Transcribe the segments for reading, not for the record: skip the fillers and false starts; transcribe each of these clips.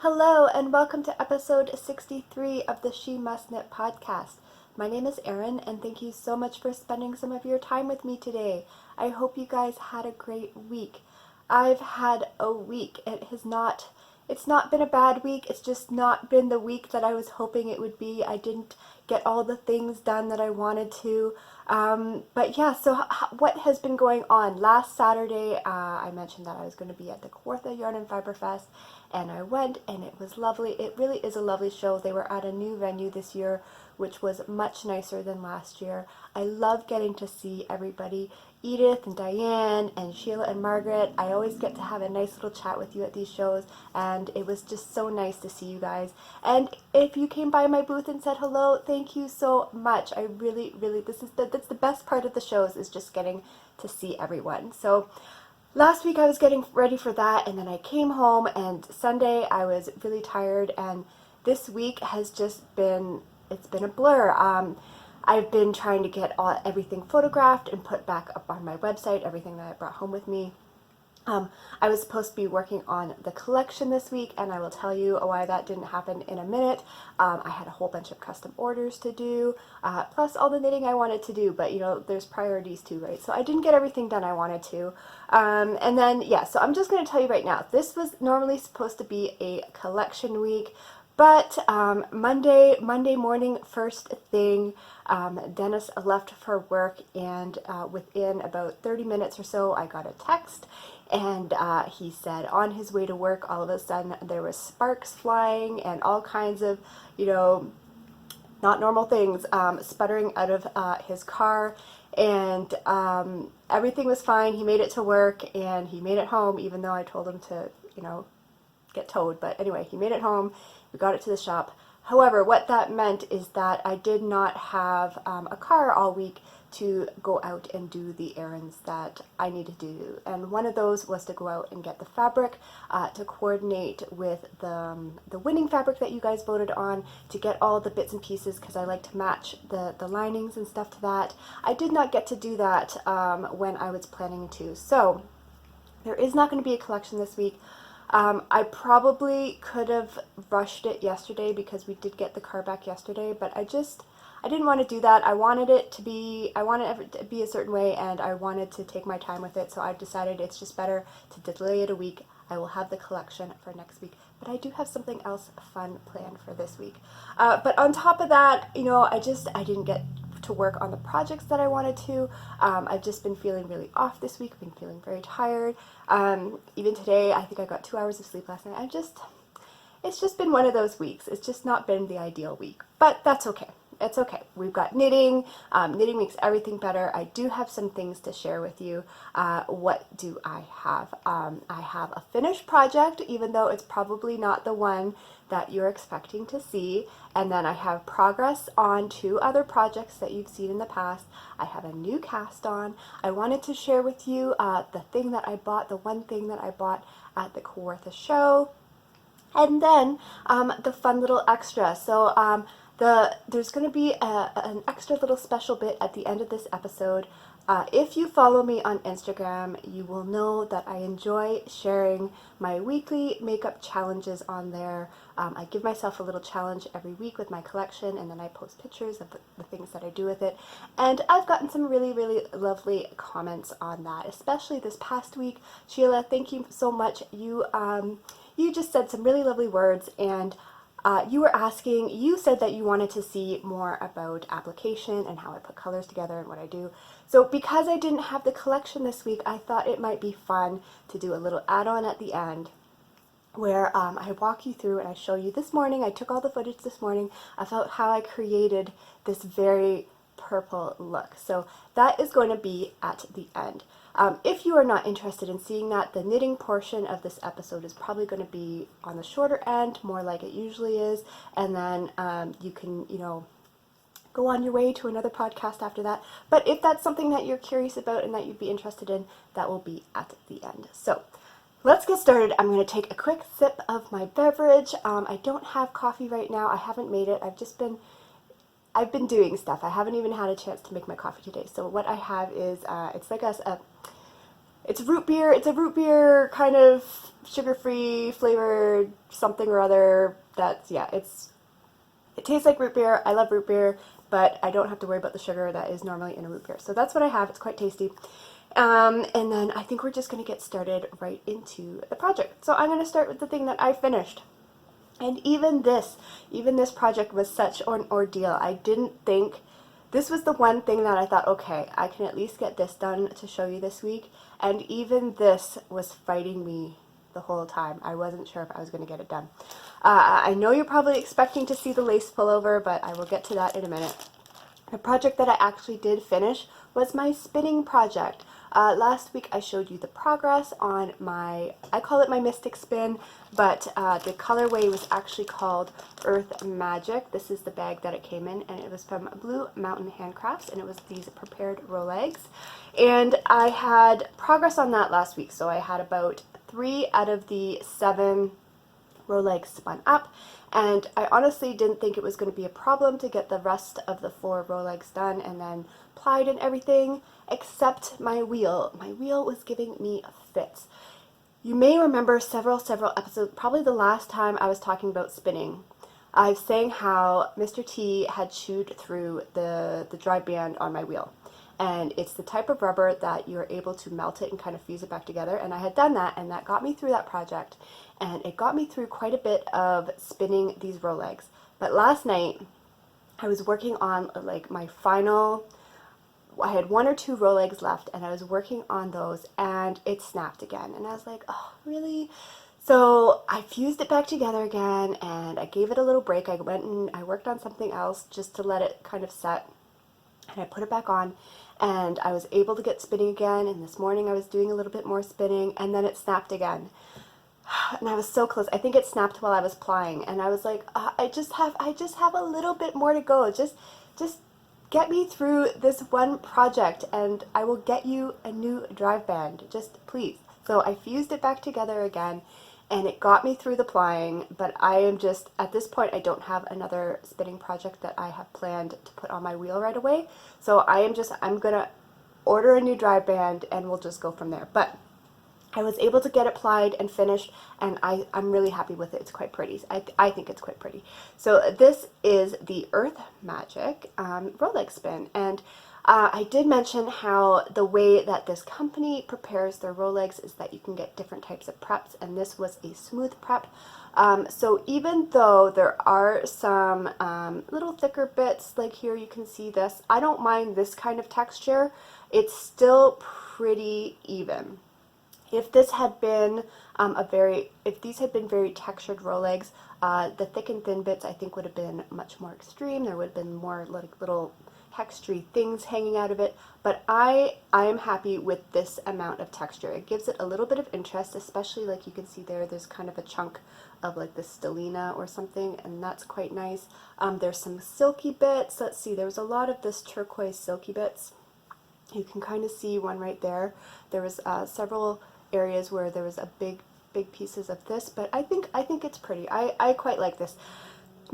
Hello and welcome to episode 63 of the She.Must.Knit podcast. My name is Erin and thank you so much for spending some of your time with me today. I hope you guys had a great week. I've had a week. It's not been a bad week. It's just not been the week that I was hoping it would be. I didn't get all the things done that I wanted to. But yeah, so what has been going on? Last Saturday, I mentioned that I was going to be at the Kawartha Yarn and Fiber Fest, and I went, and it was lovely. It really is a lovely show. They were at a new venue this year, which was much nicer than last year. I love getting to see everybody. Edith and Diane and Sheila and Margaret. I always get to have a nice little chat with you at these shows, and it was just so nice to see you guys. And if you came by my booth and said hello, thank you so much. I really, that's the best part of the shows, is just getting to see everyone. So last week I was getting ready for that, and then I came home, and Sunday I was really tired, and this week has just been, it's been a blur. I've been trying to get everything photographed and put back up on my website, everything that I brought home with me. I was supposed to be working on the collection this week, and I will tell you why that didn't happen in a minute. I had a whole bunch of custom orders to do, plus all the knitting I wanted to do, but you know, there's priorities too, right? So I didn't get everything done I wanted to. And then, yeah, so I'm just going to tell you right now, this was normally supposed to be a collection week, but Monday morning, first thing, Dennis left for work, and within about 30 minutes or so, I got a text, and he said on his way to work, all of a sudden there was sparks flying and all kinds of, you know, not normal things sputtering out of his car, and everything was fine. He made it to work, and he made it home, even though I told him to, you know, get towed. But anyway, he made it home. We got it to the shop. However, what that meant is that I did not have a car all week to go out and do the errands that I needed to do. And one of those was to go out and get the fabric to coordinate with the winning fabric that you guys voted on, to get all the bits and pieces, because I like to match the linings and stuff to that. I did not get to do that when I was planning to. So there is not going to be a collection this week. I probably could have rushed it yesterday because we did get the car back yesterday, but I didn't want to do that. I wanted it to be a certain way, and I wanted to take my time with it, so I've decided it's just better to delay it a week. I will have the collection for next week, but I do have something else fun planned for this week. But on top of that, you know, I didn't get to work on the projects that I wanted to. I've just been feeling really off this week. I've been feeling very tired. Even today, I think I got 2 hours of sleep last night. It's just been one of those weeks. It's just not been the ideal week, but that's okay. It's okay. We've got knitting. Knitting makes everything better. I do have some things to share with you. What do I have? I have a finished project, even though it's probably not the one that you're expecting to see. And then I have progress on 2 other projects that you've seen in the past. I have a new cast on. I wanted to share with you the thing that I bought, the one thing that I bought at the Kawartha show. And then the fun little extra. So there's going to be an extra little special bit at the end of this episode. If you follow me on Instagram, you will know that I enjoy sharing my weekly makeup challenges on there. I give myself a little challenge every week with my collection, and then I post pictures of the things that I do with it. And I've gotten some really, really lovely comments on that, especially this past week. Sheila, thank you so much. You just said some really lovely words, and you said that you wanted to see more about application and how I put colors together and what I do. So because I didn't have the collection this week, I thought it might be fun to do a little add-on at the end where I walk you through and I show you. This morning, I took all the footage this morning about how I created this very purple look. So that is going to be at the end. If you are not interested in seeing that, the knitting portion of this episode is probably going to be on the shorter end, more like it usually is, and then you can, you know, go on your way to another podcast after that. But if that's something that you're curious about and that you'd be interested in, that will be at the end. So let's get started. I'm going to take a quick sip of my beverage. I don't have coffee right now. I haven't made it. I've been doing stuff. I haven't even had a chance to make my coffee today. So what I have is, it's like it's root beer. It's a root beer kind of sugar-free flavored something or other. That's, yeah, it tastes like root beer. I love root beer, but I don't have to worry about the sugar that is normally in a root beer. So that's what I have. It's quite tasty. And then I think we're just going to get started right into the project. So I'm going to start with the thing that I finished. And even this project was such an ordeal. I didn't think, this was the one thing that I thought, okay, I can at least get this done to show you this week. And even this was fighting me the whole time. I wasn't sure if I was going to get it done. I know you're probably expecting to see the lace pullover, but I will get to that in a minute. The project that I actually did finish was my spinning project. Last week I showed you the progress on my, I call it my Mystic Spin, but the colorway was actually called Earth Magic. This is the bag that it came in, and it was from Blue Mountain Handcrafts, and it was these prepared roll eggs. And I had progress on that last week, so I had about 3 out of the 7 roll eggs spun up, and I honestly didn't think it was going to be a problem to get the rest of the 4 roll eggs done and then plied and everything, except my wheel. My wheel was giving me fits. You may remember several episodes, probably the last time I was talking about spinning, I was saying how Mr. T had chewed through the dry band on my wheel. And it's the type of rubber that you're able to melt it and kind of fuse it back together. And I had done that, and that got me through that project. And it got me through quite a bit of spinning these roll eggs. But last night, I was working on like my final, I had 1 or 2 roll eggs left, and I was working on those, and it snapped again. And I was like, oh, really? So I fused it back together again, and I gave it a little break. I went and I worked on something else just to let it kind of set. And I put it back on, and I was able to get spinning again, and this morning I was doing a little bit more spinning, and then it snapped again. And I was so close. I think it snapped while I was plying, and I was like, I just have a little bit more to go. Just get me through this one project, and I will get you a new drive band. Just please. So I fused it back together again, and it got me through the plying, but I am just, at this point, I don't have another spinning project that I have planned to put on my wheel right away. So I'm going to order a new drive band, and we'll just go from there. But I was able to get it plied and finished, and I'm really happy with it. It's quite pretty. I think it's quite pretty. So this is the Earth Magic roll egg spin, and I did mention how the way that this company prepares their roll eggs is that you can get different types of preps, and this was a smooth prep. So even though there are some little thicker bits, like here you can see this, I don't mind this kind of texture. It's still pretty even. If this had been if these had been very textured roll eggs, the thick and thin bits I think would have been much more extreme. There would have been more like little textury things hanging out of it, but I am happy with this amount of texture. It gives it a little bit of interest, especially like you can see there's kind of a chunk of like the stellina or something, and that's quite nice. There's some silky bits. Let's see, there was a lot of this turquoise silky bits. You can kind of see one right there. There was several areas where there was a big pieces of this, but I think it's pretty. I quite like this.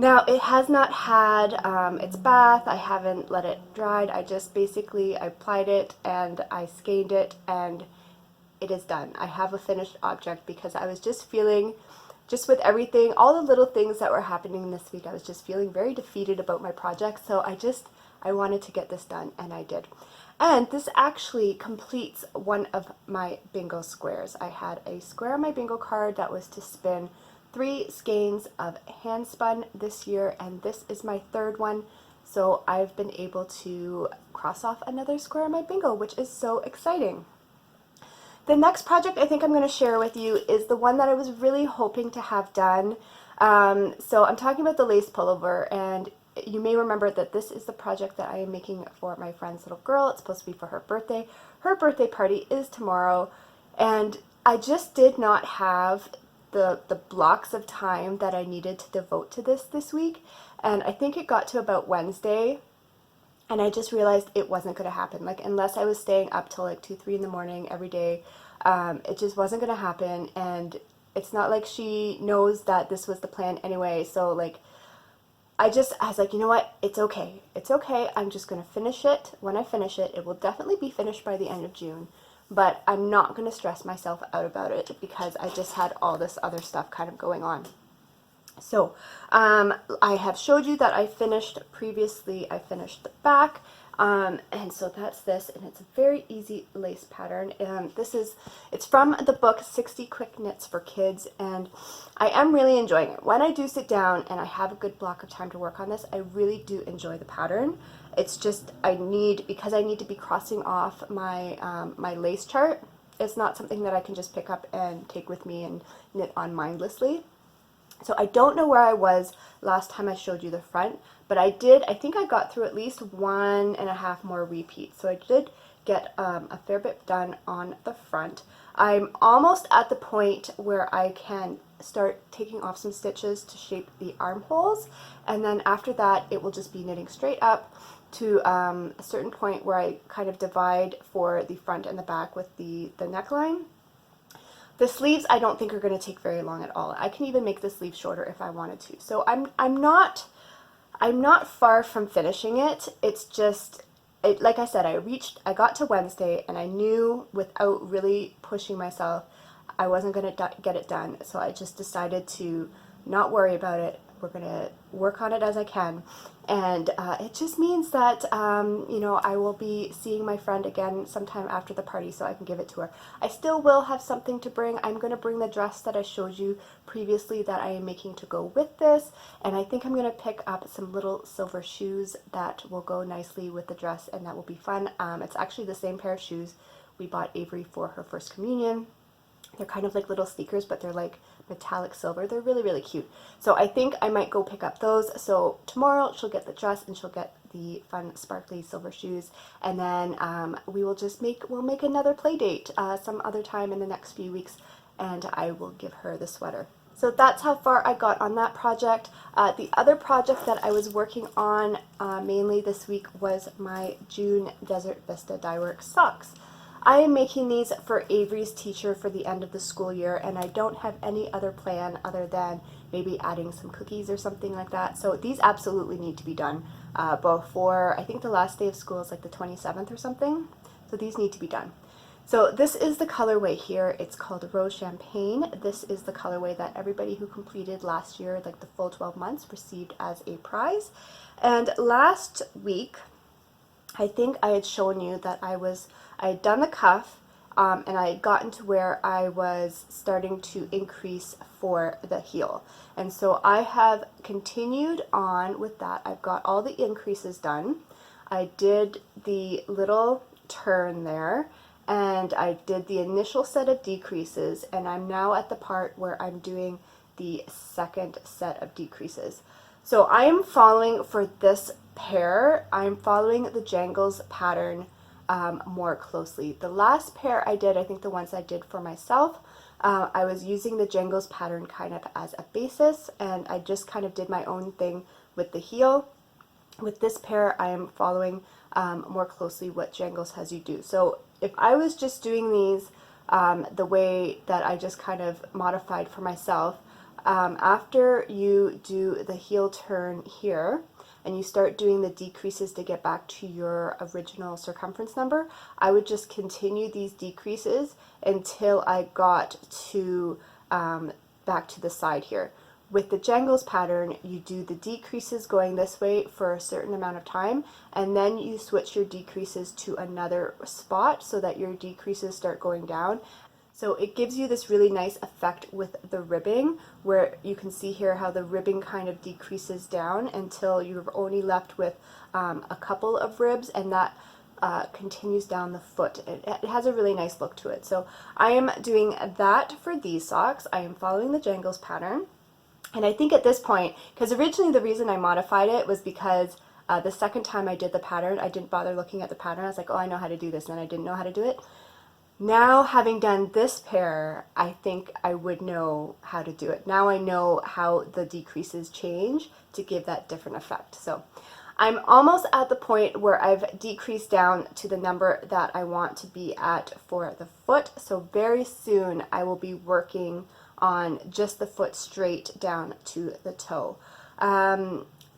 Now it has not had its bath. I haven't let it dried. I just basically I applied it and I skeined it, and it is done. I have a finished object because I was just feeling, just with everything, all the little things that were happening this week, I was just feeling very defeated about my project. So I wanted to get this done, and I did. And this actually completes one of my bingo squares. I had a square on my bingo card that was to spin 3 skeins of hand spun this year, and this is my 3rd one. So I've been able to cross off another square on my bingo, which is so exciting. The next project I think I'm going to share with you is the one that I was really hoping to have done. So I'm talking about the lace pullover, and you may remember that this is the project that I am making for my friend's little girl. It's supposed to be for her birthday. Her birthday party is tomorrow, and I just did not have the blocks of time that I needed to devote to this week, and I think it got to about Wednesday, and I just realized it wasn't going to happen. Like, unless I was staying up till like 2, 3 in the morning every day, it just wasn't going to happen, and it's not like she knows that this was the plan anyway, so like, I was like, you know what, it's okay. It's okay, I'm just going to finish it. When I finish it, it will definitely be finished by the end of June. but I'm not going to stress myself out about it because I just had all this other stuff kind of going on. So I have showed you that I finished previously, I finished the back, and so that's this, and it's a very easy lace pattern. It's from the book 60 Quick Knits for Kids, and I am really enjoying it. When I do sit down and I have a good block of time to work on this, I really do enjoy the pattern. It's just because I need to be crossing off my, my lace chart, it's not something that I can just pick up and take with me and knit on mindlessly. So I don't know where I was last time I showed you the front, but I think I got through at least 1.5 more repeats. So I did get a fair bit done on the front. I'm almost at the point where I can start taking off some stitches to shape the armholes, and then after that it will just be knitting straight up to a certain point where I kind of divide for the front and the back with the neckline. The sleeves I don't think are going to take very long at all. I can even make the sleeves shorter if I wanted to. So I'm not far from finishing it. It's just, like I said, I got to Wednesday and I knew without really pushing myself I wasn't going to get it done. So I just decided to not worry about it. We're going to work on it as I can. And it just means that, you know, I will be seeing my friend again sometime after the party so I can give it to her. I still will have something to bring. I'm going to bring the dress that I showed you previously that I am making to go with this. And I think I'm going to pick up some little silver shoes that will go nicely with the dress, and that will be fun. It's actually the same pair of shoes we bought Avery for her first communion. They're kind of like little sneakers, but they're like metallic silver. They're really, really cute. So I think I might go pick up those. So tomorrow she'll get the dress and she'll get the fun sparkly silver shoes. And then we'll make another play date some other time in the next few weeks, and I will give her the sweater. So that's how far I got on that project. The other project that I was working on mainly this week was my June Desert Vista Dyeworks socks. I am making these for Avery's teacher for the end of the school year, and I don't have any other plan other than maybe adding some cookies or something like that. So these absolutely need to be done before, I think the last day of school is like the 27th or something. So these need to be done. So this is the colorway here. It's called Rose Champagne. This is the colorway that everybody who completed last year, like the full 12 months, received as a prize. And last week, I think I had shown you that I had done the cuff, and I had gotten to where I was starting to increase for the heel. And so I have continued on with that. I've got all the increases done. I did the little turn there, and I did the initial set of decreases, and I'm now at the part where I'm doing the second set of decreases. So I am following, for this pair, I'm following the Jangles pattern more closely. The last pair I did, I think the ones I did for myself, I was using the Jangles pattern kind of as a basis, and I just kind of did my own thing with the heel. With this pair, I am following more closely what Jangles has you do. So if I was just doing these the way that I just kind of modified for myself, after you do the heel turn here, and you start doing the decreases to get back to your original circumference number, I would just continue these decreases until I got to back to the side here. With the Jangles pattern, you do the decreases going this way for a certain amount of time, and then you switch your decreases to another spot so that your decreases start going down. So it gives you this really nice effect with the ribbing, where you can see here how the ribbing kind of decreases down until you're only left with a couple of ribs, and that continues down the foot. It has a really nice look to it. So I am doing that for these socks. I am following the Jangles pattern. And I think at this point, because originally the reason I modified it was because the second time I did the pattern, I didn't bother looking at the pattern. I was like, oh, I know how to do this, and then I didn't know how to do it. Now, having done this pair, I think I would know how to do it. Now I know how the decreases change to give that different effect. So I'm almost at the point where I've decreased down to the number that I want to be at for the foot. So very soon I will be working on just the foot straight down to the toe.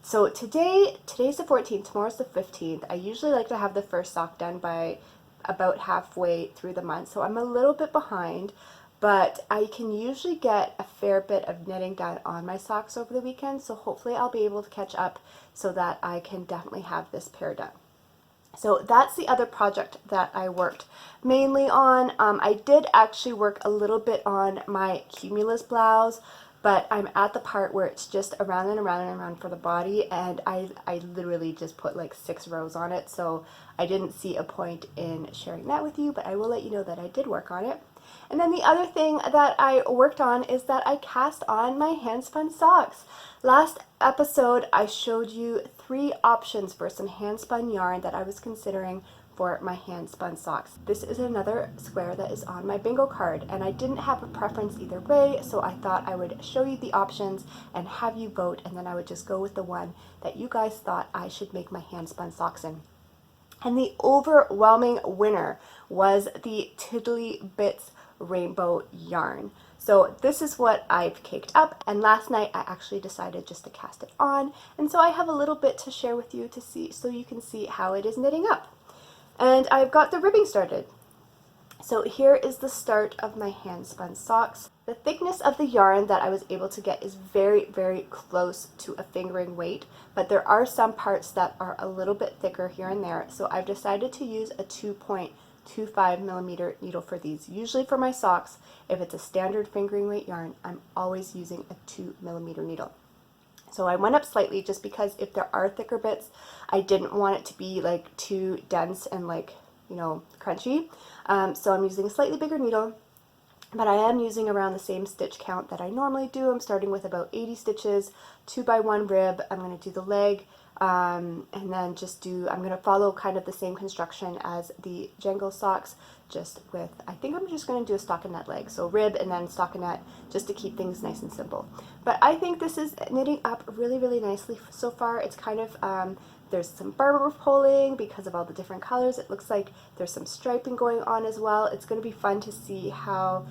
So today's the 14th, tomorrow's the 15th. I usually like to have the first sock done by about halfway through the month, so I'm a little bit behind, but I can usually get a fair bit of knitting done on my socks over the weekend, so hopefully I'll be able to catch up so that I can definitely have this pair done. So that's the other project that I worked mainly on. I did actually work a little bit on my Cumulus blouse, but I'm at the part where it's just around and around and around for the body, and I literally just put like 6 rows on it, so I didn't see a point in sharing that with you, but I will let you know that I did work on it. And then the other thing that I worked on is that I cast on my hand-spun socks. Last episode, I showed you 3 options for some hand-spun yarn that I was considering for my hand-spun socks. This is another square that is on my bingo card, and I didn't have a preference either way, so I thought I would show you the options and have you vote, and then I would just go with the one that you guys thought I should make my hand-spun socks in. And the overwhelming winner was the Tiddly Bits rainbow yarn. So this is what I've caked up, and last night I actually decided just to cast it on, and so I have a little bit to share with you to see, so you can see how it is knitting up. And I've got the ribbing started. So here is the start of my hand spun socks. The thickness of the yarn that I was able to get is very, very close to a fingering weight, but there are some parts that are a little bit thicker here and there, so I've decided to use a 2.25 millimeter needle for these. Usually for my socks, if it's a standard fingering weight yarn, I'm always using a 2 millimeter needle. So I went up slightly just because if there are thicker bits, I didn't want it to be like too dense and like, you know, crunchy. So I'm using a slightly bigger needle, but I am using around the same stitch count that I normally do. I'm starting with about 80 stitches, 2x1 rib. I'm going to do the leg, and then I'm going to follow kind of the same construction as the Jangle socks, just with, I think I'm just going to do a stockinette leg, so rib and then stockinette, just to keep things nice and simple. But I think this is knitting up really, really nicely so far. It's kind of, there's some barber pulling because of all the different colors. It looks like there's some striping going on as well. It's going to be fun to see how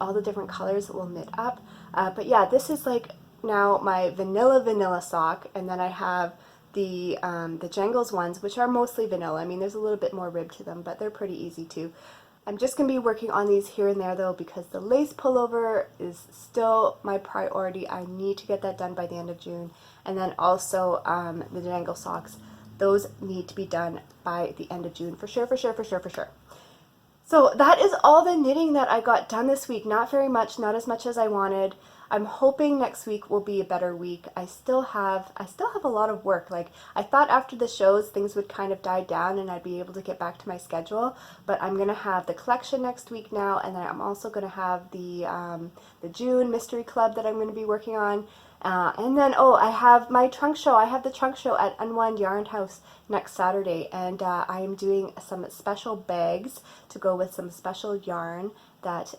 all the different colors will knit up. But yeah, this is like now my vanilla sock, and then I have the Jangles ones, which are mostly vanilla. I mean, there's a little bit more rib to them, but they're pretty easy too. I'm just going to be working on these here and there though, because the lace pullover is still my priority. I need to get that done by the end of June. And then also the Jangle socks, those need to be done by the end of June for sure. So that is all the knitting that I got done this week. Not very much, not as much as I wanted. I'm hoping next week will be a better week. I still have a lot of work. Like, I thought after the shows things would kind of die down and I'd be able to get back to my schedule, but I'm gonna have the collection next week now, and then I'm also gonna have the June mystery club that I'm gonna be working on. And then, I have my trunk show. I have the trunk show at Unwind Yarn House next Saturday, and I am doing some special bags to go with some special yarn that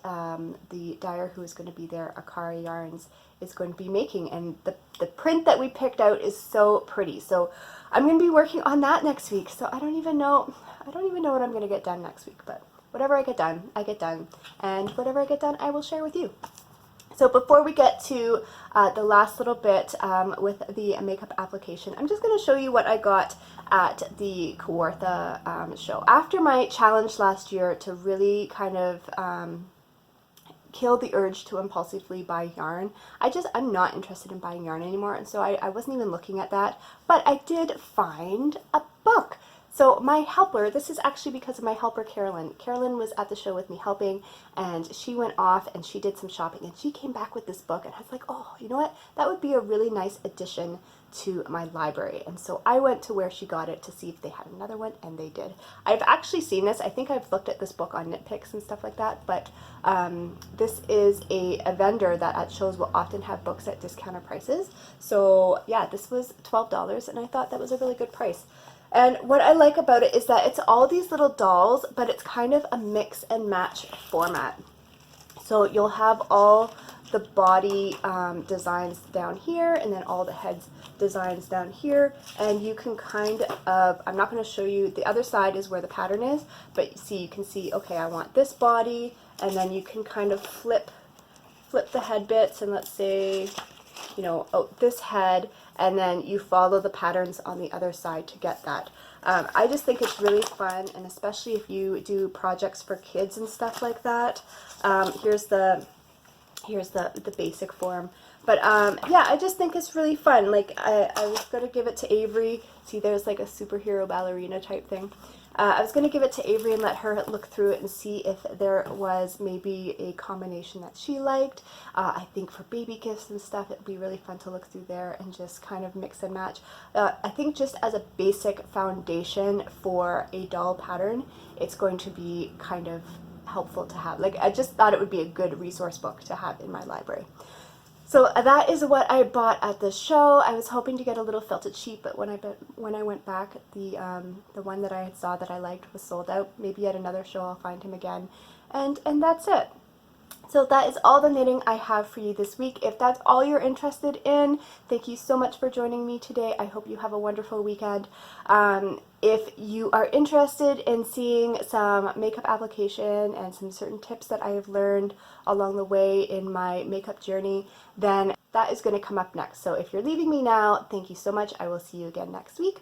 the dyer who is going to be there, Akari Yarns, is going to be making. And the print that we picked out is so pretty. So I'm going to be working on that next week. So I don't even know what I'm going to get done next week, but whatever I get done, I get done. And whatever I get done, I will share with you. So before we get to the last little bit with the makeup application, I'm just going to show you what I got at the Kawartha show. After my challenge last year to really kind of kill the urge to impulsively buy yarn, I'm not interested in buying yarn anymore, and so I wasn't even looking at that, but I did find a book. So my helper, this is actually because of my helper Carolyn. Carolyn was at the show with me helping, and she went off and she did some shopping, and she came back with this book, and I was like, oh, you know what? That would be a really nice addition to my library. And so I went to where she got it to see if they had another one, and they did. I've actually seen this. I think I've looked at this book on Knitpicks and stuff like that, but this is a vendor that at shows will often have books at discounted prices. So yeah, this was $12, and I thought that was a really good price. And what I like about it is that it's all these little dolls, but it's kind of a mix and match format. So you'll have all the body designs down here, and then all the heads designs down here, and you can kind of, I'm not going to show you, the other side is where the pattern is, but see, you can see, okay, I want this body, and then you can kind of flip the head bits, and let's say, you know, this head, and then you follow the patterns on the other side to get that. I just think it's really fun, and especially if you do projects for kids and stuff like that. Here's the basic form. But yeah, I just think it's really fun. Like I was going to give it to Avery. See, there's like a superhero ballerina type thing. I was going to give it to Avery and let her look through it and see if there was maybe a combination that she liked. I think for baby gifts and stuff, it would be really fun to look through there and just kind of mix and match. I think just as a basic foundation for a doll pattern, it's going to be kind of helpful to have. Like, I just thought it would be a good resource book to have in my library. So that is what I bought at the show. I was hoping to get a little felted sheet, but when I went back, the one that I saw that I liked was sold out. Maybe at another show I'll find him again, and that's it. So that is all the knitting I have for you this week. If that's all you're interested in, thank you so much for joining me today. I hope you have a wonderful weekend. If you are interested in seeing some makeup application and some certain tips that I have learned along the way in my makeup journey, then that is going to come up next. So if you're leaving me now, thank you so much. I will see you again next week.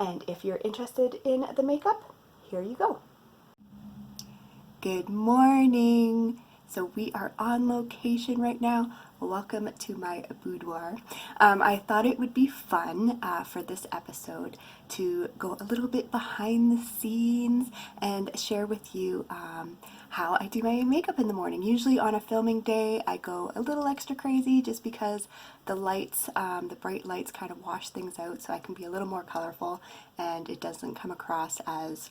And if you're interested in the makeup, here you go. Good morning. So we are on location right now. Welcome to my boudoir. I thought it would be fun for this episode to go a little bit behind the scenes and share with you how I do my makeup in the morning. Usually on a filming day, I go a little extra crazy just because the lights, the bright lights kind of wash things out so I can be a little more colorful and it doesn't come across as,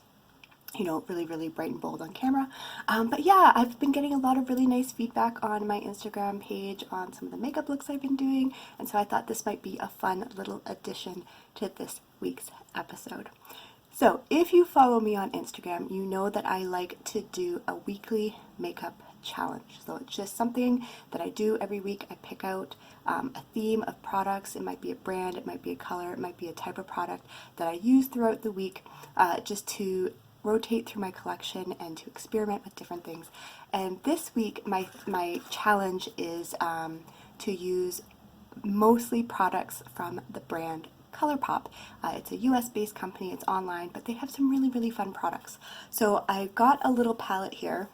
you know, really, really bright and bold on camera. But yeah, I've been getting a lot of really nice feedback on my Instagram page on some of the makeup looks I've been doing, and so I thought this might be a fun little addition to this week's episode. So if you follow me on Instagram, you know that I like to do a weekly makeup challenge. So it's just something that I do every week. I pick out a theme of products. It might be a brand, it might be a color, it might be a type of product that I use throughout the week just to rotate through my collection and to experiment with different things. And this week my challenge is to use mostly products from the brand Colourpop. It's a US based company, it's online, but they have some really, really fun products. So I got a little palette here.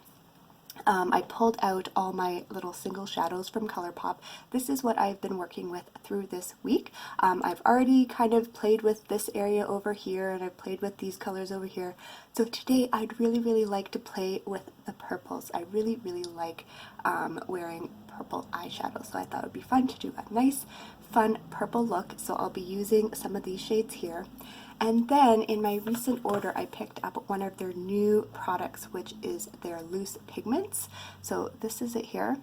I pulled out all my little single shadows from Colourpop. This is what I've been working with through this week. I've already kind of played with this area over here, and I've played with these colors over here. So today I'd really, really like to play with the purples. I really, really like wearing purple eyeshadow, so I thought it would be fun to do a nice, fun purple look. So I'll be using some of these shades here. And then in my recent order, I picked up one of their new products, which is their loose pigments. So this is it here.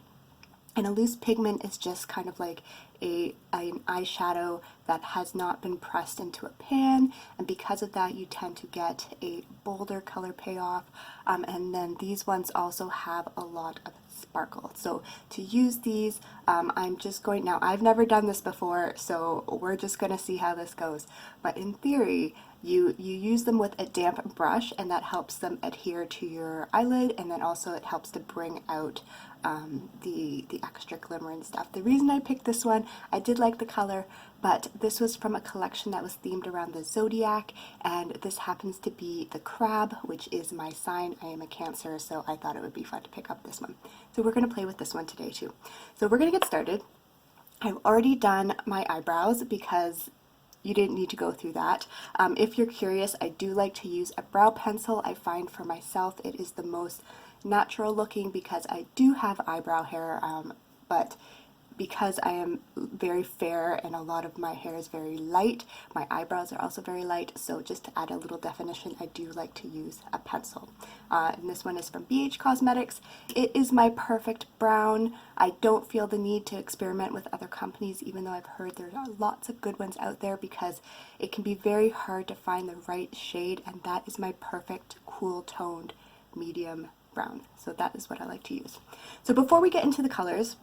And a loose pigment is just kind of like an eyeshadow that has not been pressed into a pan, and because of that you tend to get a bolder color payoff, and then these ones also have a lot of sparkle. So to use these, I'm just going, now I've never done this before, so we're just going to see how this goes, but in theory you use them with a damp brush, and that helps them adhere to your eyelid, and then also it helps to bring out the extra glimmer and stuff. The reason I picked this one, I did like the color, but this was from a collection that was themed around the zodiac, and this happens to be the crab, which is my sign. I am a Cancer, so I thought it would be fun to pick up this one. So we're going to play with this one today too. So we're going to get started. I've already done my eyebrows because you didn't need to go through that. If you're curious, I do like to use a brow pencil. I find for myself it is the most natural looking because I do have eyebrow hair, but because I am very fair and a lot of my hair is very light, my eyebrows are also very light, so just to add a little definition, I do like to use a pencil. And this one is from BH Cosmetics. It is my perfect brown. I don't feel the need to experiment with other companies, even though I've heard there are lots of good ones out there, because it can be very hard to find the right shade, and that is my perfect cool toned medium brown. So that is what I like to use. So before we get into the colors,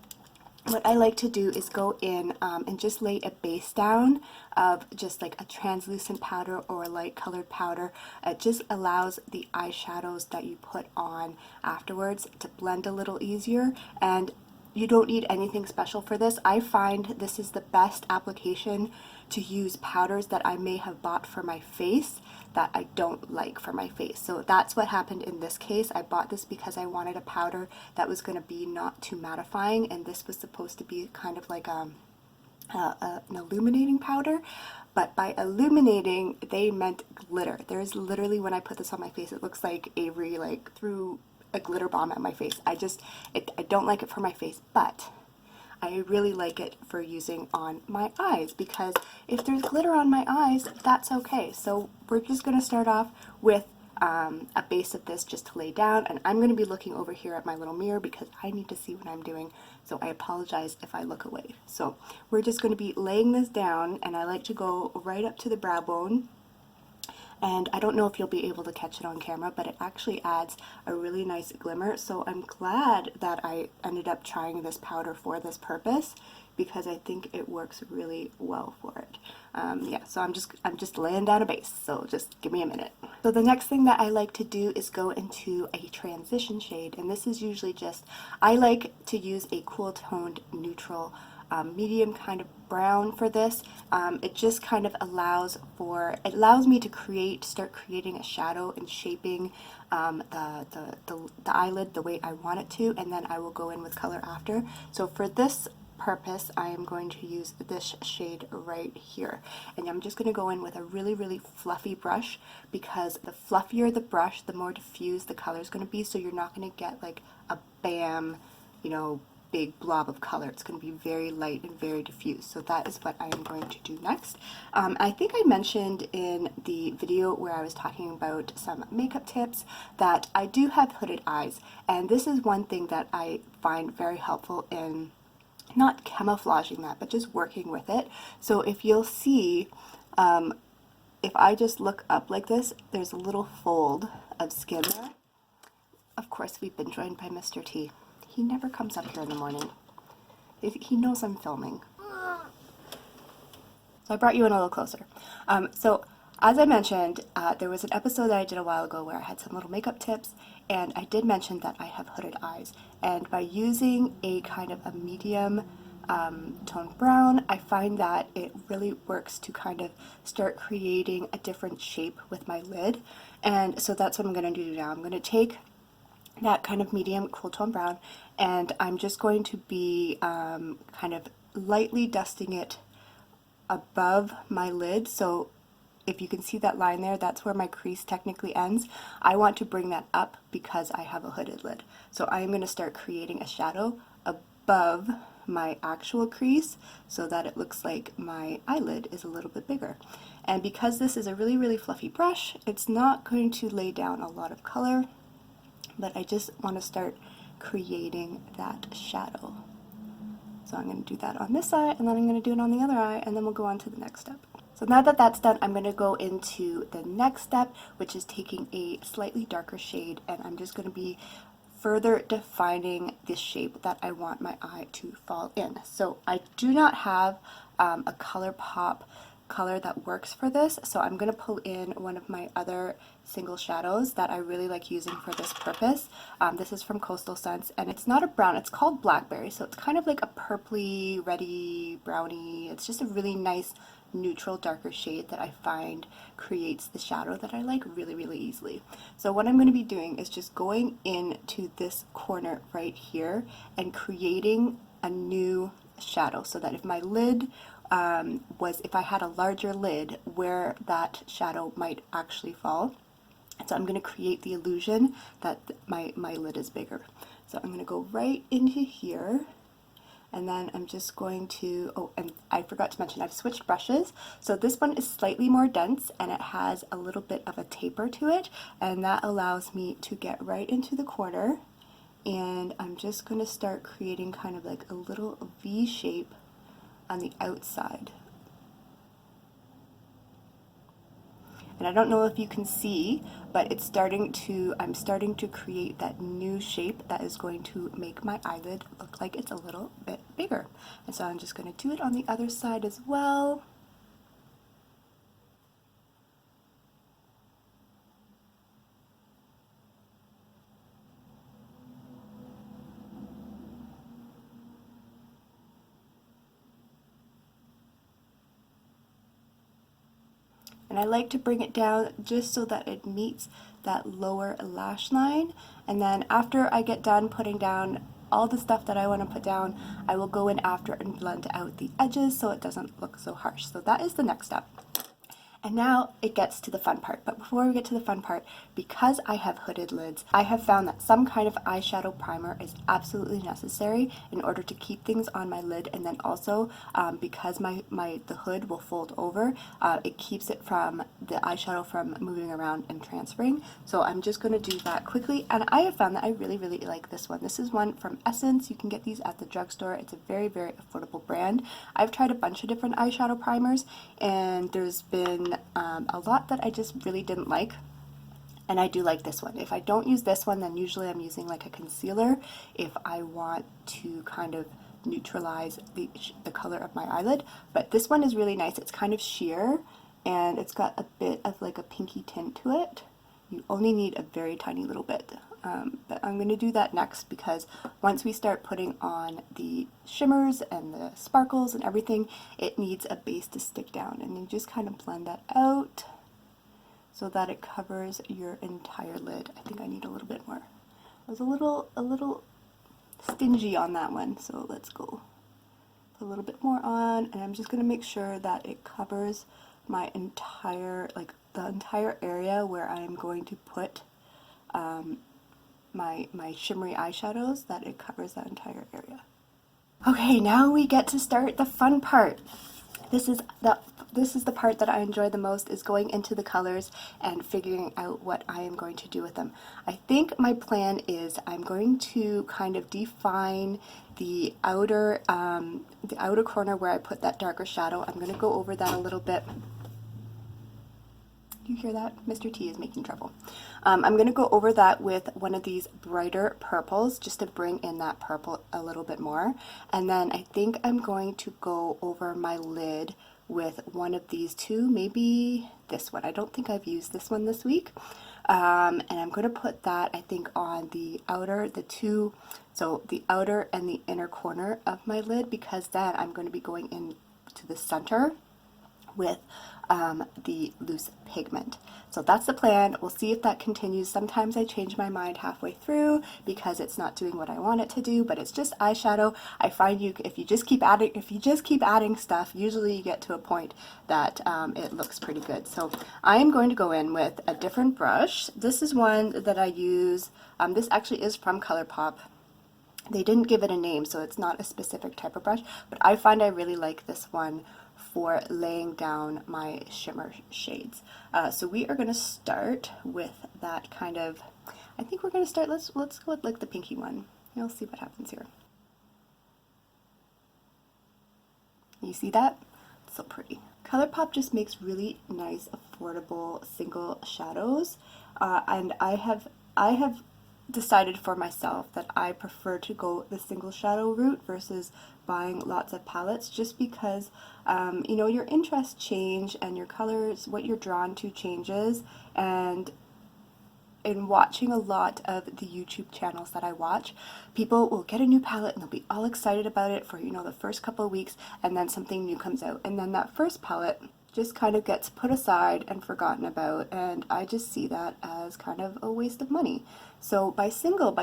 what I like to do is go in and just lay a base down of just like a translucent powder or a light colored powder. It just allows the eyeshadows that you put on afterwards to blend a little easier, and you don't need anything special for this. I find this is the best application to use powders that I may have bought for my face that I don't like for my face. So that's what happened in this case. I bought this because I wanted a powder that was going to be not too mattifying, and this was supposed to be kind of like an illuminating powder. But by illuminating, they meant glitter. There's literally, when I put this on my face, it looks like Avery like threw a glitter bomb at my face. I don't like it for my face, but I really like it for using on my eyes, because if there's glitter on my eyes, that's okay. So we're just going to start off with a base of this just to lay down, and I'm going to be looking over here at my little mirror because I need to see what I'm doing, so I apologize if I look away. So we're just going to be laying this down, and I like to go right up to the brow bone. And I don't know if you'll be able to catch it on camera, but it actually adds a really nice glimmer. So I'm glad that I ended up trying this powder for this purpose, because I think it works really well for it. Yeah, so I'm just laying down a base, so just give me a minute. So the next thing that I like to do is go into a transition shade, and this is usually just, I like to use a cool toned neutral medium kind of brown for this. It just kind of allows me to start creating a shadow and shaping the eyelid the way I want it to, and then I will go in with color after. So for this purpose, I am going to use this shade right here, and I'm just going to go in with a really fluffy brush, because the fluffier the brush, the more diffused the color is going to be, so you're not going to get like a bam, you know, big blob of color. It's going to be very light and very diffuse. So that is what I am going to do next. I think I mentioned in the video where I was talking about some makeup tips that I do have hooded eyes, and this is one thing that I find very helpful in not camouflaging that, but just working with it. So if you'll see, if I just look up like this, there's a little fold of skin there. Of course, we've been joined by Mr. T. He never comes up here in the morning. He knows I'm filming. So I brought you in a little closer. So as I mentioned, there was an episode that I did a while ago where I had some little makeup tips, and I did mention that I have hooded eyes. And by using a kind of a medium toned brown, I find that it really works to kind of start creating a different shape with my lid. And so that's what I'm going to do now. I'm going to take that kind of medium cool tone brown, and I'm just going to be kind of lightly dusting it above my lid. So if you can see that line there, that's where my crease technically ends. I want to bring that up because I have a hooded lid. So I'm going to start creating a shadow above my actual crease so that it looks like my eyelid is a little bit bigger. And because this is a really fluffy brush, it's not going to lay down a lot of color, but I just want to start creating that shadow. So I'm going to do that on this eye, and then I'm going to do it on the other eye, and then we'll go on to the next step. So now that that's done, I'm going to go into the next step, which is taking a slightly darker shade, and I'm just going to be further defining the shape that I want my eye to fall in. So I do not have a Colourpop color that works for this, so I'm going to pull in one of my other single shadows that I really like using for this purpose. This is from Coastal Scents, and it's not a brown, it's called Blackberry, so it's kind of like a purpley, reddy, browny. It's just a really nice neutral darker shade that I find creates the shadow that I like really easily. So what I'm going to be doing is just going into this corner right here and creating a new shadow, so that if my lid if I had a larger lid, where that shadow might actually fall. So I'm going to create the illusion that my lid is bigger. So I'm going to go right into here, and then I'm just going to, oh, and I forgot to mention, I've switched brushes. So this one is slightly more dense, and it has a little bit of a taper to it, and that allows me to get right into the corner, and I'm just going to start creating kind of like a little V shape on the outside. And I don't know if you can see, but I'm starting to create that new shape that is going to make my eyelid look like it's a little bit bigger. And so I'm just going to do it on the other side as well. And I like to bring it down just so that it meets that lower lash line. And then after I get done putting down all the stuff that I want to put down, I will go in after and blend out the edges so it doesn't look so harsh. So that is the next step. And now it gets to the fun part. But before we get to the fun part, because I have hooded lids, I have found that some kind of eyeshadow primer is absolutely necessary in order to keep things on my lid. And then also, because the hood will fold over, it keeps it from the eyeshadow from moving around and transferring. So I'm just going to do that quickly. And I have found that I really, really like this one. This is one from Essence. You can get these at the drugstore. It's a very, very affordable brand. I've tried a bunch of different eyeshadow primers, and there's been a lot that I just really didn't like, and I do like this one. If I don't use this one, then usually I'm using like a concealer if I want to kind of neutralize the color of my eyelid. But this one is really nice. It's kind of sheer, and it's got a bit of like a pinky tint to it. You only need a very tiny little bit. But I'm going to do that next, because once we start putting on the shimmers and the sparkles and everything, it needs a base to stick down, and you just kind of blend that out so that it covers your entire lid. I think I need a little bit more. I was a little stingy on that one, so let's go put a little bit more on, and I'm just going to make sure that it covers my entire, like the entire area where I'm going to put my shimmery eyeshadows, that it covers that entire area. Okay, now we get to start the fun part. This is the part that I enjoy the most, is going into the colors and figuring out what I am going to do with them. I think my plan is I'm going to kind of define the outer corner where I put that darker shadow. I'm going to go over that a little bit. Do you hear that? Mr. T is making trouble. I'm going to go over that with one of these brighter purples, just to bring in that purple a little bit more. And then I think I'm going to go over my lid with one of these two, maybe this one. I don't think I've used this one this week. And I'm going to put that, I think, on the outer, so the outer and the inner corner of my lid, because then I'm going to be going into the center with the loose pigment. So that's the plan. We'll see if that continues. Sometimes I change my mind halfway through because it's not doing what I want it to do, but it's just eyeshadow. I find if you just keep adding stuff, usually you get to a point that it looks pretty good. So I am going to go in with a different brush. This is one that I use. This actually is from Colourpop. They didn't give it a name, so it's not a specific type of brush, but I find I really like this one for laying down my shimmer shades. So we are going to start with that kind of, I think we're going to start, let's go with like the pinky one. You'll see what happens here. You see that? It's so pretty. Colourpop just makes really nice, affordable single shadows, and I have decided for myself that I prefer to go the single shadow route versus buying lots of palettes, just because you know, your interests change and your colors, what you're drawn to, changes. And in watching a lot of the YouTube channels that I watch, people will get a new palette and they'll be all excited about it for, you know, the first couple of weeks, and then something new comes out, and then that first palette just kind of gets put aside and forgotten about, and I just see that as kind of a waste of money. So by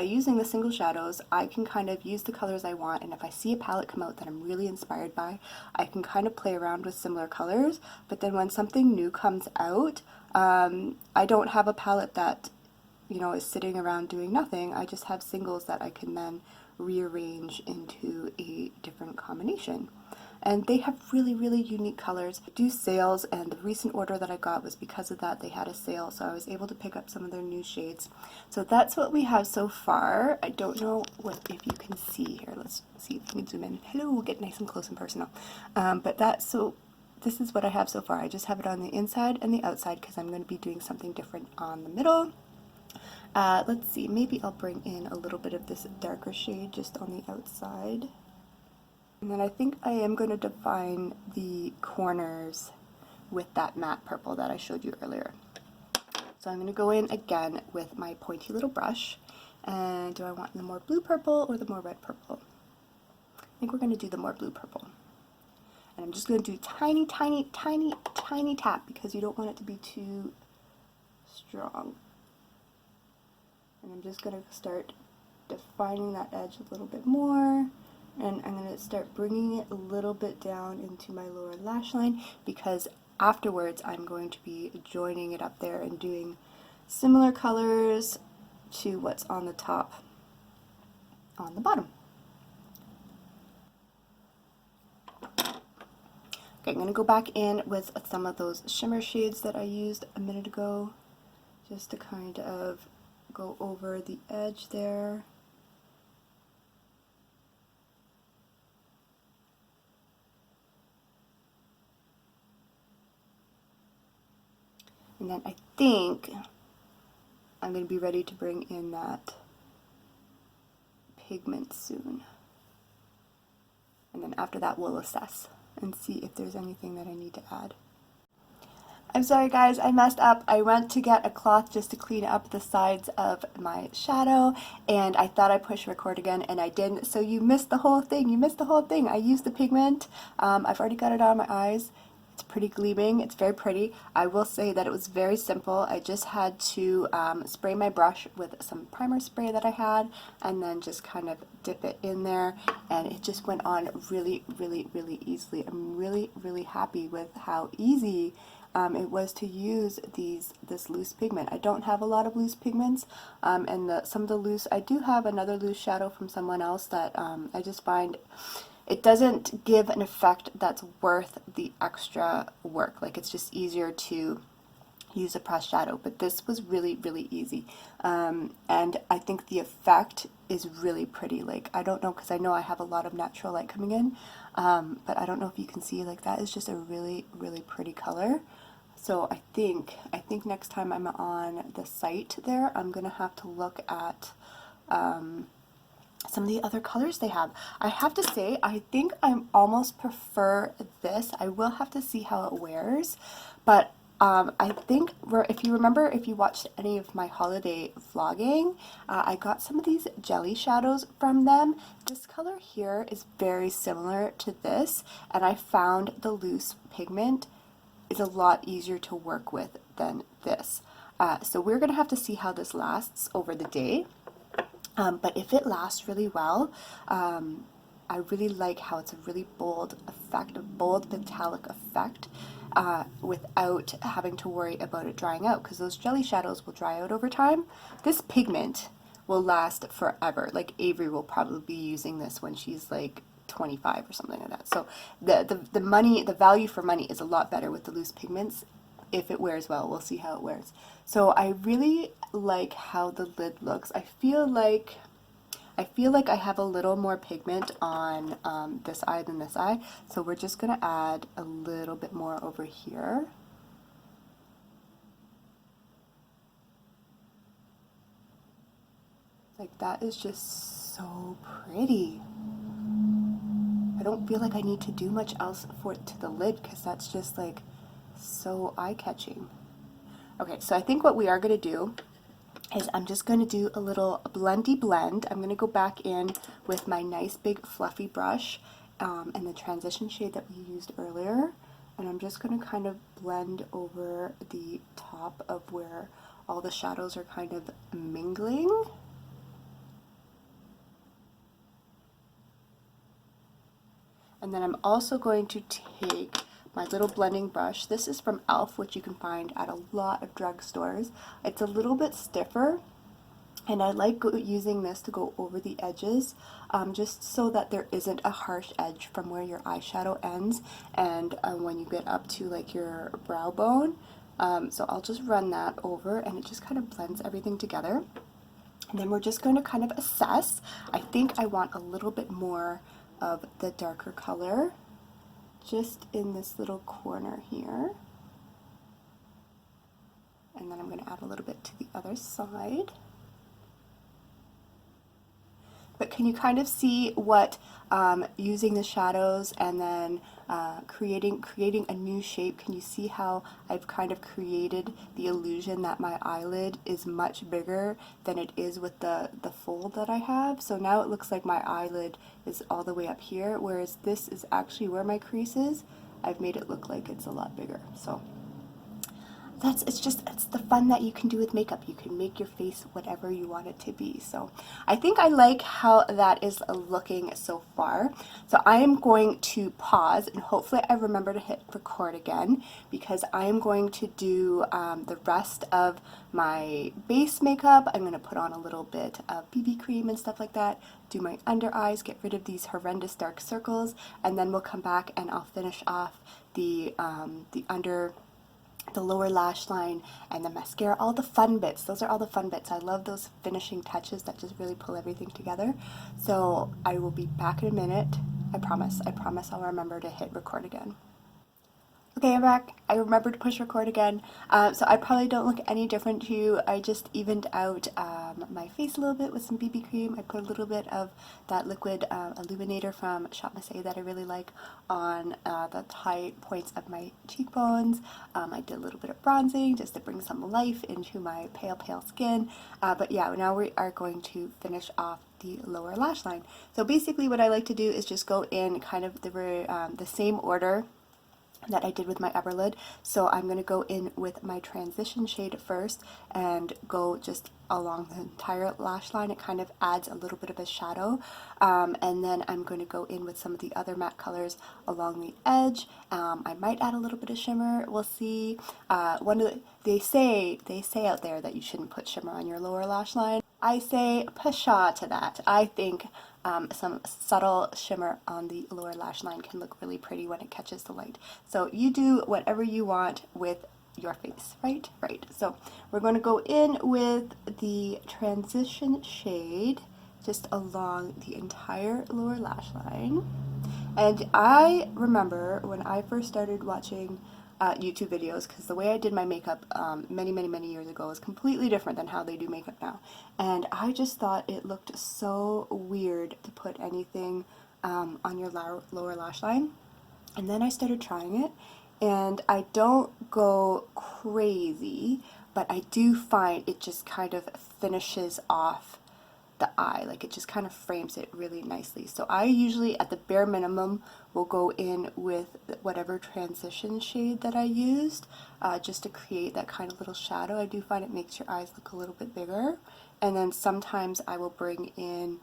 using the single shadows, I can kind of use the colors I want, and if I see a palette come out that I'm really inspired by, I can kind of play around with similar colors. But then when something new comes out, I don't have a palette that, you know, is sitting around doing nothing. I just have singles that I can then rearrange into a different combination. And they have really, really unique colors. They do sales, and the recent order that I got was because of that. They had a sale, so I was able to pick up some of their new shades. So that's what we have so far. I don't know if you can see here. Let's see if we can zoom in. Hello, we'll get nice and close and personal. This is what I have so far. I just have it on the inside and the outside because I'm going to be doing something different on the middle. Let's see, maybe I'll bring in a little bit of this darker shade just on the outside. And then I think I am going to define the corners with that matte purple that I showed you earlier. So I'm going to go in again with my pointy little brush. And do I want the more blue purple or the more red purple? I think we're going to do the more blue purple. And I'm just going to do tiny, tiny, tiny, tiny tap because you don't want it to be too strong. And I'm just going to start defining that edge a little bit more. And I'm going to start bringing it a little bit down into my lower lash line because afterwards I'm going to be joining it up there and doing similar colors to what's on the top on the bottom. Okay, I'm going to go back in with some of those shimmer shades that I used a minute ago just to kind of go over the edge there. And then I think I'm going to be ready to bring in that pigment soon. And then after that we'll assess and see if there's anything that I need to add. I'm sorry guys, I messed up. I went to get a cloth just to clean up the sides of my shadow and I thought I pushed record again and I didn't, so you missed the whole thing. You missed the whole thing. I used the pigment. I've already got it on my eyes. It's pretty gleaming. It's very pretty. I will say that it was very simple. I just had to spray my brush with some primer spray that I had and then just kind of dip it in there and it just went on really, really, really easily. I'm really, really happy with how easy it was to use this loose pigment. I don't have a lot of loose pigments, and some of the loose, I do have another loose shadow from someone else that I just find it doesn't give an effect that's worth the extra work. Like, it's just easier to use a pressed shadow, but this was really, really easy. And I think the effect is really pretty. Like, I don't know, because I know I have a lot of natural light coming in, but I don't know if you can see, like, that is just a really, really pretty color. So I think next time I'm on the site there, I'm gonna have to look at some of the other colors they have. I have to say, I think I almost prefer this. I will have to see how it wears, but I think, if you remember, if you watched any of my holiday vlogging, I got some of these jelly shadows from them. This color here is very similar to this, and I found the loose pigment is a lot easier to work with than this. So we're going to have to see how this lasts over the day. But if it lasts really well, I really like how it's a really bold effect, a bold metallic effect, without having to worry about it drying out, because those jelly shadows will dry out over time. This pigment will last forever. Like, Avery will probably be using this when she's like 25 or something like that. So the value for money is a lot better with the loose pigments if it wears well. We'll see how it wears. So I really like how the lid looks. I feel like I have a little more pigment on this eye than this eye, so we're just going to add a little bit more over here. Like, that is just so pretty. I don't feel like I need to do much else for it to the lid because that's just like so eye-catching. Okay, so I think what we are going to do is I'm just going to do a little blendy blend. I'm going to go back in with my nice big fluffy brush and the transition shade that we used earlier, and I'm just going to kind of blend over the top of where all the shadows are kind of mingling. And then I'm also going to take my little blending brush. This is from e.l.f., which you can find at a lot of drugstores. It's a little bit stiffer, and I like using this to go over the edges, just so that there isn't a harsh edge from where your eyeshadow ends and when you get up to like your brow bone. So I'll just run that over, and it just kind of blends everything together. And then we're just going to kind of assess. I think I want a little bit more of the darker color just in this little corner here, and then I'm going to add a little bit to the other side. But can you kind of see what using the shadows and then creating a new shape. Can you see how I've kind of created the illusion that my eyelid is much bigger than it is with the fold that I have? So now it looks like my eyelid is all the way up here, whereas this is actually where my crease is. I've made it look like it's a lot bigger. So it's the fun that you can do with makeup. You can make your face whatever you want it to be. So I think I like how that is looking so far. So I am going to pause, and hopefully I remember to hit record again, because I am going to do the rest of my base makeup. I'm going to put on a little bit of BB cream and stuff like that, do my under eyes, get rid of these horrendous dark circles, and then we'll come back and I'll finish off the lower lash line and the mascara, all the fun bits. Those are all the fun bits. I love those finishing touches that just really pull everything together. So I will be back in a minute. I promise I'll remember to hit record again. Okay, I'm back. I remembered to push record again. So I probably don't look any different to you. I just evened out my face a little bit with some BB cream. I put a little bit of that liquid illuminator from She.Must.Knit that I really like on the high points of my cheekbones. I did a little bit of bronzing just to bring some life into my pale skin. But yeah, now we are going to finish off the lower lash line. So basically what I like to do is just go in kind of the same order that I did with my upper lid. So I'm going to go in with my transition shade first and go just along the entire lash line. It kind of adds a little bit of a shadow, and then I'm going to go in with some of the other matte colors along the edge. I might add a little bit of shimmer, we'll see. They say out there that you shouldn't put shimmer on your lower lash line. I say pshaw to that. I think some subtle shimmer on the lower lash line can look really pretty when it catches the light. So you do whatever you want with your face, right? Right. So we're going to go in with the transition shade just along the entire lower lash line. And I remember when I first started watching YouTube videos, because the way I did my makeup many years ago is completely different than how they do makeup now. And I just thought it looked so weird to put anything on your lower lash line. And then I started trying it, and I don't go crazy, but I do find it just kind of finishes off the eye, like it just kind of frames it really nicely. So I usually at the bare minimum will go in with whatever transition shade that I used, just to create that kind of little shadow. I do find it makes your eyes look a little bit bigger, and then sometimes I will bring in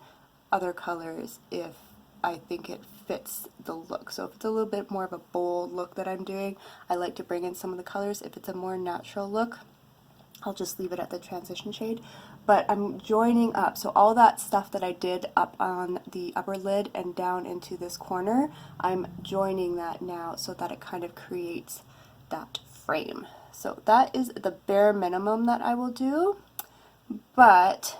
other colors if I think it fits the look. So if it's a little bit more of a bold look that I'm doing, I like to bring in some of the colors. If it's a more natural look, I'll just leave it at the transition shade. But I'm joining up, so all that stuff that I did up on the upper lid and down into this corner, I'm joining that now so that it kind of creates that frame. So that is the bare minimum that I will do, but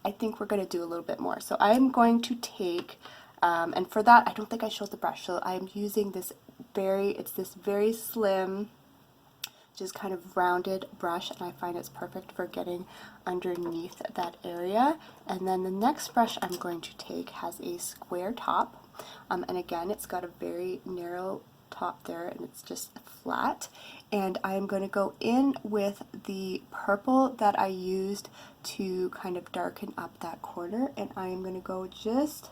I think we're going to do a little bit more. So I'm going to take, and for that I don't think I showed the brush, so I'm using this very slim, just kind of rounded brush, and I find it's perfect for getting underneath that area. And then the next brush I'm going to take has a square top, and again it's got a very narrow top there, and it's just flat. And I'm going to go in with the purple that I used to kind of darken up that corner, and I am going to go just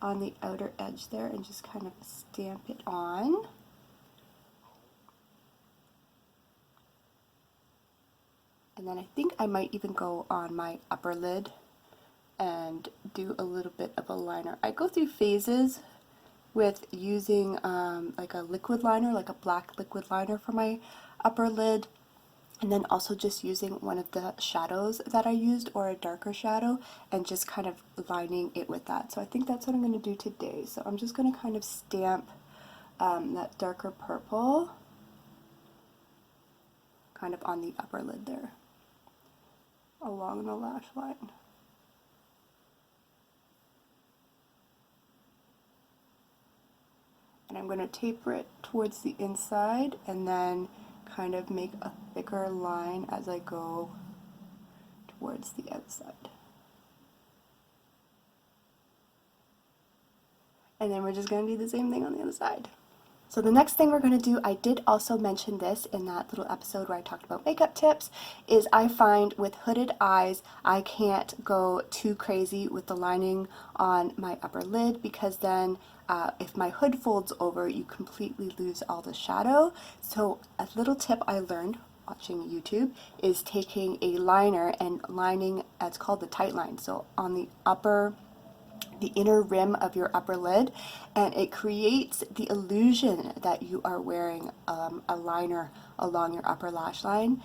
on the outer edge there and just kind of stamp it on. And then I think I might even go on my upper lid and do a little bit of a liner. I go through phases with using like a liquid liner, like a black liquid liner for my upper lid, and then also just using one of the shadows that I used, or a darker shadow, and just kind of lining it with that. So I think that's what I'm going to do today. So I'm just going to kind of stamp that darker purple kind of on the upper lid there, along the lash line. And I'm going to taper it towards the inside and then kind of make a thicker line as I go towards the outside. And then we're just going to do the same thing on the other side. So the next thing we're going to do, I did also mention this in that little episode where I talked about makeup tips, is I find with hooded eyes, I can't go too crazy with the lining on my upper lid, because then if my hood folds over, you completely lose all the shadow. So a little tip I learned watching YouTube is taking a liner and lining, it's called the tight line, so on the inner rim of your upper lid, and it creates the illusion that you are wearing a liner along your upper lash line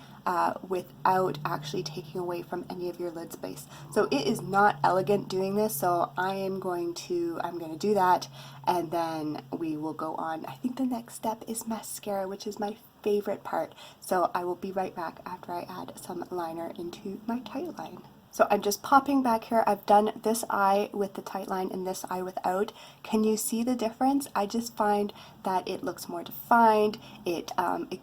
without actually taking away from any of your lid space. So it is not elegant doing this, so I'm going to do that, and then we will go on. I think the next step is mascara, which is my favorite part. So I will be right back after I add some liner into my tight line. So I'm just popping back here. I've done this eye with the tight line and this eye without. Can you see the difference? I just find that it looks more defined. It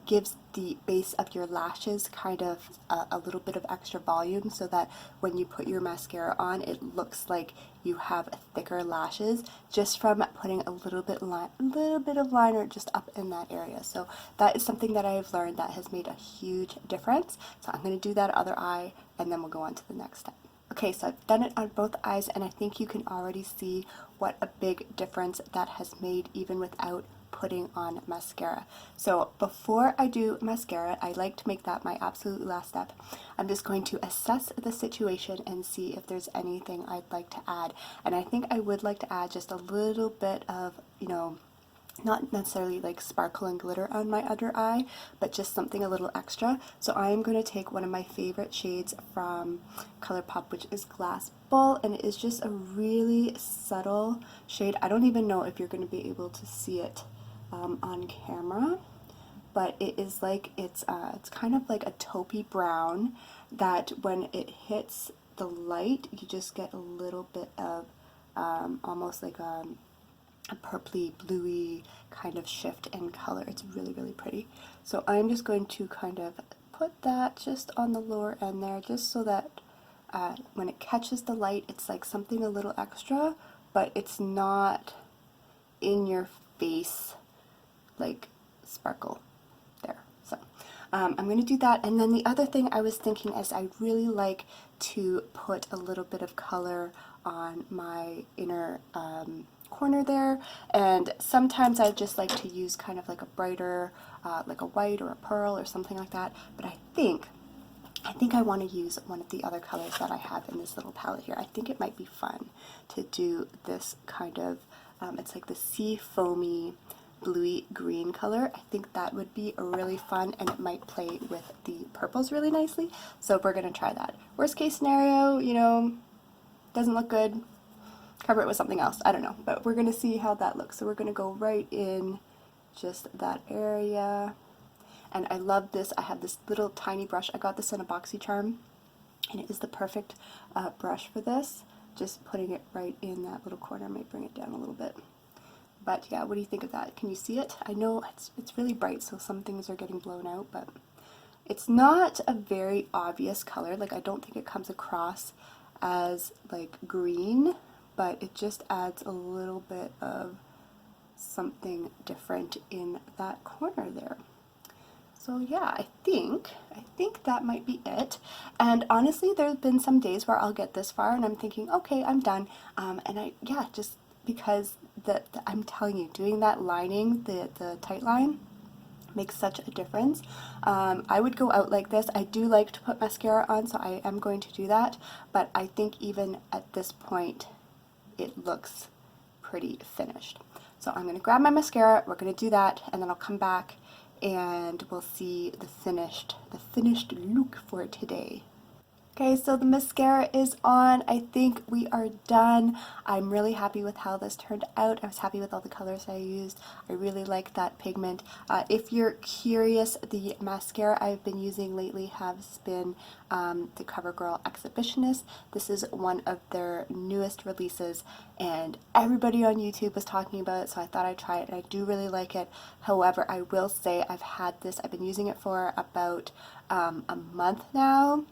gives the base of your lashes kind of a little bit of extra volume, so that when you put your mascara on, it looks like you have thicker lashes just from putting a little bit of liner just up in that area. So that is something that I've learned that has made a huge difference. So I'm going to do that other eye, and then we'll go on to the next step. Okay, so I've done it on both eyes, and I think you can already see what a big difference that has made even without putting on mascara. So before I do mascara, I like to make that my absolute last step. I'm just going to assess the situation and see if there's anything I'd like to add. And I think I would like to add just a little bit of, not necessarily like sparkle and glitter on my other eye, but just something a little extra. So I am going to take one of my favorite shades from Colourpop, which is Glass Bull, and it is just a really subtle shade. I don't even know if you're going to be able to see it on camera, but it is like, it's kind of like a taupey brown that when it hits the light, you just get a little bit of almost like a purpley bluey kind of shift in color. It's really, really pretty. So I'm just going to kind of put that just on the lower end there, just so that when it catches the light, it's like something a little extra, but it's not in your face like sparkle there. So I'm going to do that. And then the other thing I was thinking is I really like to put a little bit of color on my inner corner there, and sometimes I just like to use kind of like a brighter like a white or a pearl or something like that, but I think I want to use one of the other colors that I have in this little palette here. I think it might be fun to do this kind of it's like the sea foamy bluey green color. I think that would be really fun, and it might play with the purples really nicely. So we're going to try that. Worst case scenario, doesn't look good, cover it with something else. I don't know, but we're going to see how that looks. So we're going to go right in just that area. And I love this. I have this little tiny brush. I got this in a BoxyCharm, and it is the perfect brush for this. Just putting it right in that little corner might bring it down a little bit. But yeah, what do you think of that? Can you see it? I know it's really bright, so some things are getting blown out, but it's not a very obvious color. Like, I don't think it comes across as like green, but it just adds a little bit of something different in that corner there. So yeah, I think that might be it. And honestly, there's been some days where I'll get this far and I'm thinking, okay, I'm done. Just because I'm telling you, doing that lining, the tight line, makes such a difference. I would go out like this. I do like to put mascara on, so I am going to do that, but I think even at this point, it looks pretty finished. So I'm going to grab my mascara, we're going to do that, and then I'll come back and we'll see the finished look for today. Okay, so the mascara is on. I think we are done. I'm really happy with how this turned out. I was happy with all the colors I used. I really like that pigment. If you're curious, the mascara I've been using lately has been the CoverGirl Exhibitionist. This is one of their newest releases, and everybody on YouTube was talking about it, so I thought I'd try it, and I do really like it. However, I will say I've been using it for about a month now.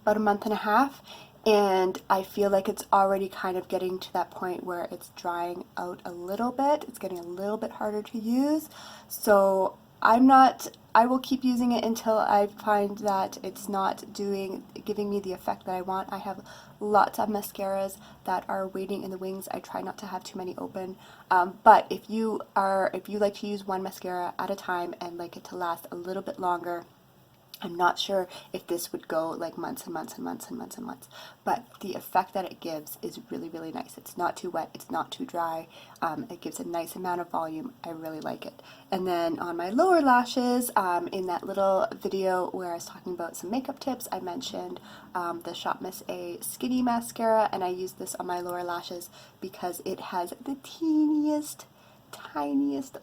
About a month and a half, and I feel like it's already kind of getting to that point where it's drying out a little bit. It's getting a little bit harder to use. So I will keep using it until I find that it's not giving me the effect that I want. I have lots of mascaras that are waiting in the wings. I try not to have too many open. But if you like to use one mascara at a time and like it to last a little bit longer, I'm not sure if this would go like months and months and months and months and months, but the effect that it gives is really, really nice. It's not too wet, it's not too dry. It gives a nice amount of volume. I really like it. And then on my lower lashes, in that little video where I was talking about some makeup tips, I mentioned the She.Must.Knit Skinny Mascara, and I use this on my lower lashes because it has the tiniest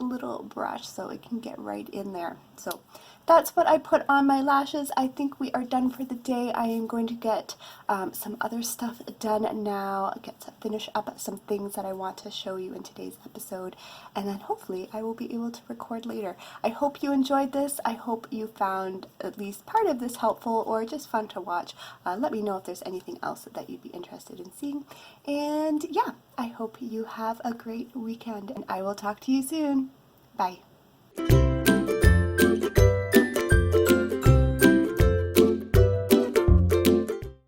little brush, so it can get right in there. So that's what I put on my lashes. I think we are done for the day. I am going to get some other stuff done now, finish up some things that I want to show you in today's episode, and then hopefully I will be able to record later. I hope you enjoyed this. I hope you found at least part of this helpful or just fun to watch. Let me know if there's anything else that you'd be interested in seeing. And yeah, I hope you have a great weekend, and I will talk to you soon. Bye.